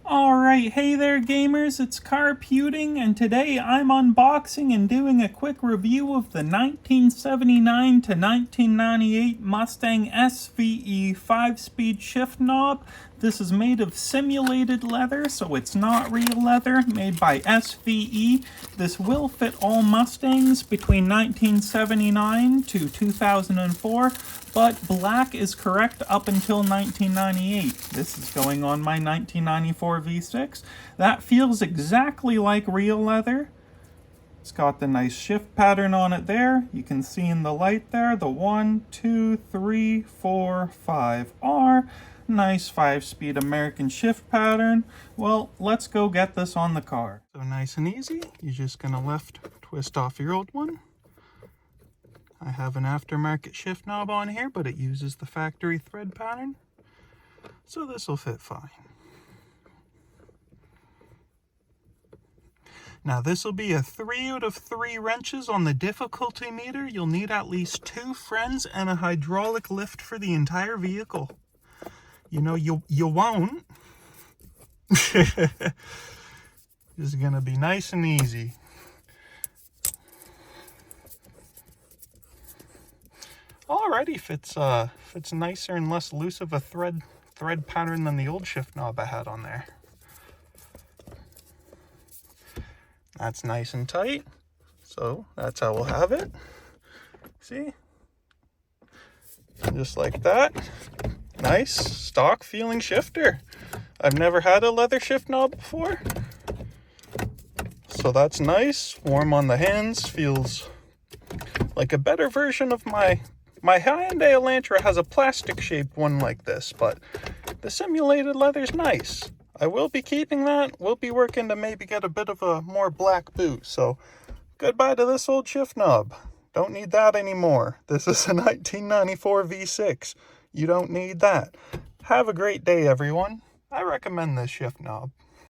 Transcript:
Alright, hey there gamers, it's Carputing, and today I'm unboxing and doing a quick review of the 1979 to 1998 Mustang SVE 5-speed shift knob. This is made of simulated leather, so it's not real leather, made by SVE. This will fit all Mustangs between 1979 to 2004, but black is correct up until 1998. This is going on my 1994 V6. That feels exactly like real leather. It's got the nice shift pattern on it there. You can see in the light there, the 1, 2, 3, 4, 5R. Nice 5-speed American shift pattern. Well, let's go get this on the car. So nice and easy. You're just gonna left twist off your old one. I have an aftermarket shift knob on here, but it uses the factory thread pattern, so this will fit fine. Now this will be a 3 out of 3 wrenches on the difficulty meter. You'll need at least 2 friends and a hydraulic lift for the entire vehicle. You know, you won't. This is gonna be nice and easy. Alrighty, fits nicer and less loose of a thread pattern than the old shift knob I had on there. That's nice and tight, so that's how we'll have it. See? Just like that. Nice, stock feeling shifter. I've never had a leather shift knob before, so that's nice. Warm on the hands, feels like a better version of my Hyundai Elantra has a plastic shaped one like this, but the simulated leather's nice. I will be keeping that. We'll be working to maybe get a bit of a more black boot, so goodbye to this old shift knob. Don't need that anymore. This is a 1994 V6. You don't need that. Have a great day, everyone. I recommend this shift knob.